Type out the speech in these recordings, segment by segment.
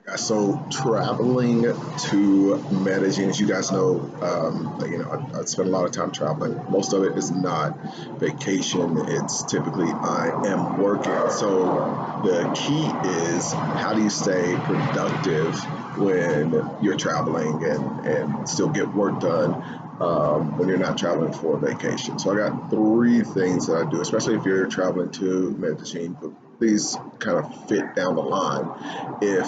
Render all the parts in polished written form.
Guys, so traveling to Medellin, as you guys know, I spend a lot of time traveling. Most of it is not vacation. It's typically I am working. So the key is how do you stay productive when you're traveling and still get work done when you're not traveling for vacation. So I got three things that I do, especially if you're traveling to Medellin. But these kind of fit down the line if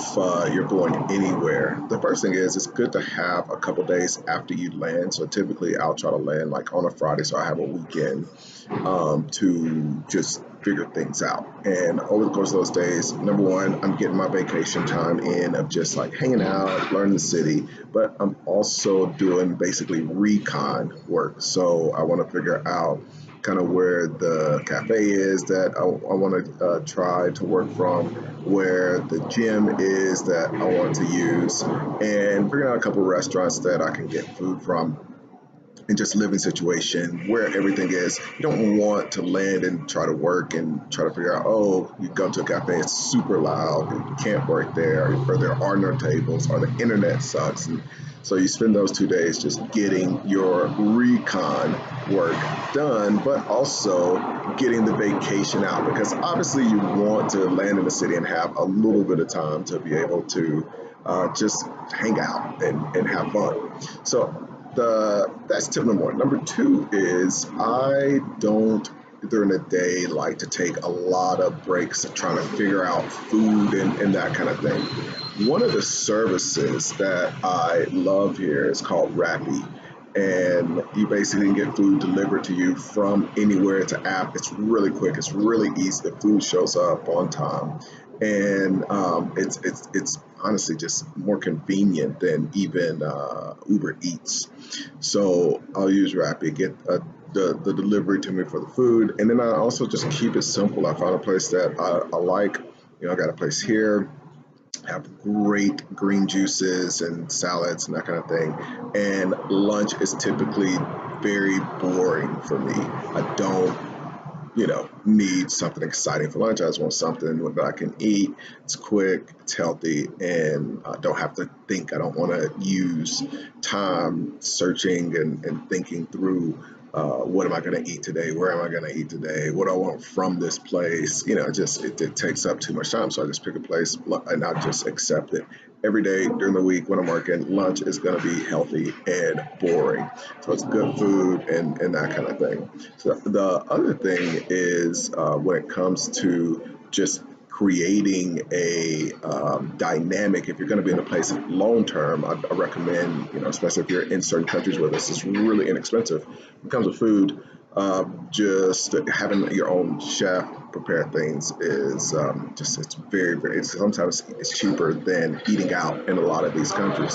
you're going anywhere. The first thing is it's good to have a couple days after you land. So typically I'll try to land like on a Friday, so I have a weekend to just figure things out. And over the course of those days, number one, I'm getting my vacation time in of just like hanging out, learning the city, but I'm also doing basically recon work. So I want to figure out kind of where the cafe is that I want to try to work from, where the gym is that I want to use, and figuring out a couple of restaurants that I can get food from and just living situation where everything is. You don't want to land and try to work and try to figure out, oh, you go to a cafe, it's super loud, you can't work there, or there are no tables, or the internet sucks. And so you spend those 2 days just getting your recon work done, but also getting the vacation out because obviously you want to land in the city and have a little bit of time to be able to just hang out and have fun. So that's tip number one. Number two is I don't during the day like to take a lot of breaks trying to figure out food and that kind of thing. One of the services that I love here is called Rappi. And you basically can get food delivered to you from anywhere. It's an app. It's really quick. It's really easy. The food shows up on time, and it's honestly just more convenient than even Uber Eats. So I'll use Rappi, get the delivery to me for the food, and then I also just keep it simple. I found a place that I like. I got a place here, have great green juices and salads and that kind of thing. And lunch is typically very boring for me. I don't need something exciting for lunch. I just want something that I can eat. It's quick, it's healthy, and I don't have to think. I don't want to use time searching and thinking through what am I going to eat today? Where am I going to eat today? What do I want from this place? It takes up too much time. So I just pick a place and I just accept it. Every day during the week when I'm working, lunch is going to be healthy and boring. So it's good food and that kind of thing. So the other thing is when it comes to just creating a dynamic. If you're going to be in a place long term, I recommend, especially if you're in certain countries where this is really inexpensive. When it comes to food, just having your own chef prepare things is it's very, very, sometimes it's cheaper than eating out in a lot of these countries.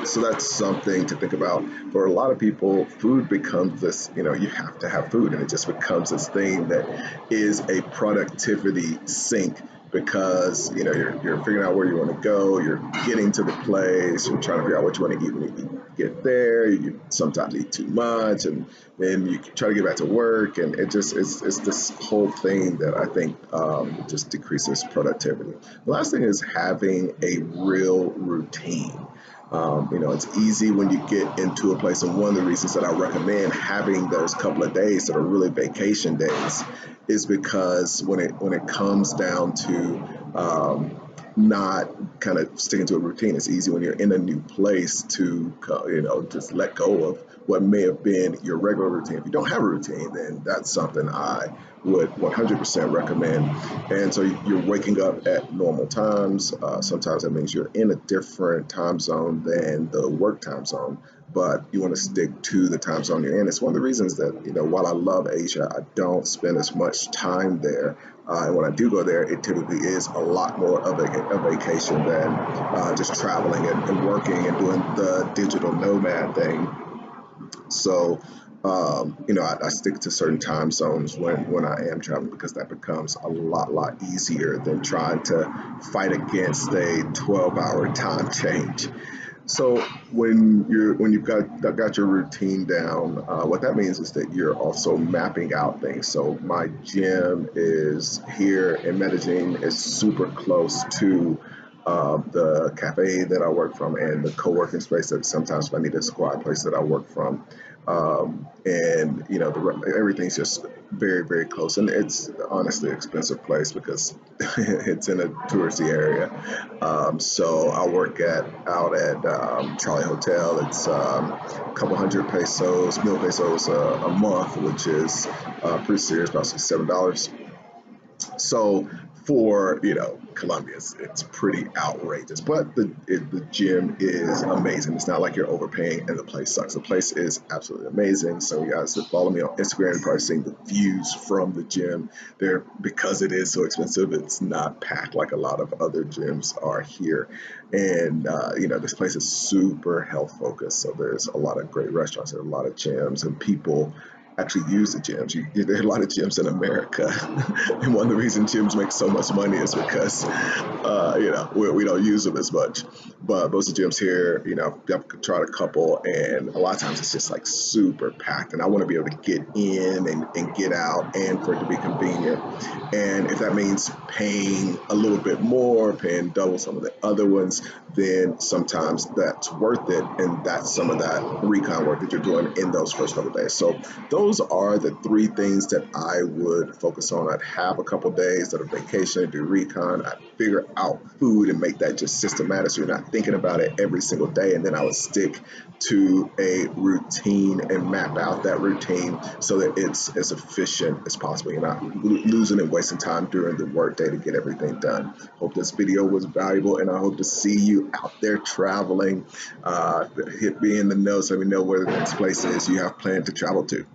So that's something to think about. For a lot of people, food becomes this, you have to have food, and it just becomes this thing that is a productivity sink because, you're figuring out where you want to go, you're getting to the place, you're trying to figure out what you want to eat when you get there, you sometimes eat too much, and then you try to get back to work, and it's this whole thing that I think just decreases productivity. The last thing is having a real routine. It's easy when you get into a place, and one of the reasons that I recommend having those couple of days that are really vacation days is because when it comes down to not kind of sticking to a routine, it's easy when you're in a new place to just let go of what may have been your regular routine. If you don't have a routine, then that's something I would 100% recommend. And so you're waking up at normal times. Sometimes that means you're in a different time zone than the work time zone, but you want to stick to the time zone you're in. It's one of the reasons that, while I love Asia, I don't spend as much time there. And when I do go there, it typically is a lot more of a vacation than just traveling and working and doing the digital nomad thing. So, I stick to certain time zones when I am traveling because that becomes a lot easier than trying to fight against a 12-hour time change. So when you've got your routine down, what that means is that you're also mapping out things. So my gym is here in Medellin. It's super close to the cafe that I work from, and the co-working space that sometimes if I need a squad place that I work from. And you know, everything's just very, very close, and it's honestly an expensive place because it's in a touristy area. So I work out at Charlie Hotel. It's a couple hundred pesos, mil pesos a month, which is pretty serious, about $67. So for Colombia, it's pretty outrageous. But the gym is amazing. It's not like you're overpaying and the place sucks. The place is absolutely amazing. So you guys that follow me on Instagram, you've probably seen the views from the gym. There, because it is so expensive, it's not packed like a lot of other gyms are here. And this place is super health focused. So there's a lot of great restaurants and a lot of gyms, and people actually use the gyms. There are a lot of gyms in America, and one of the reasons gyms make so much money is because, we don't use them as much. But most of the gyms here, I've tried a couple, and a lot of times it's just like super packed, and I want to be able to get in and get out, and for it to be convenient. And if that means paying a little bit more, paying double some of the other ones, then sometimes that's worth it, and that's some of that recon work that you're doing in those first couple of days. So those are the three things that I would focus on. I'd have a couple days that are vacation, do recon. I'd figure out food and make that just systematic so you're not thinking about it every single day. And then I would stick to a routine and map out that routine so that it's as efficient as possible. You're not losing and wasting time during the workday to get everything done. Hope this video was valuable, and I hope to see you out there traveling. Hit me in the notes. Let me know where the next place is you have planned to travel to.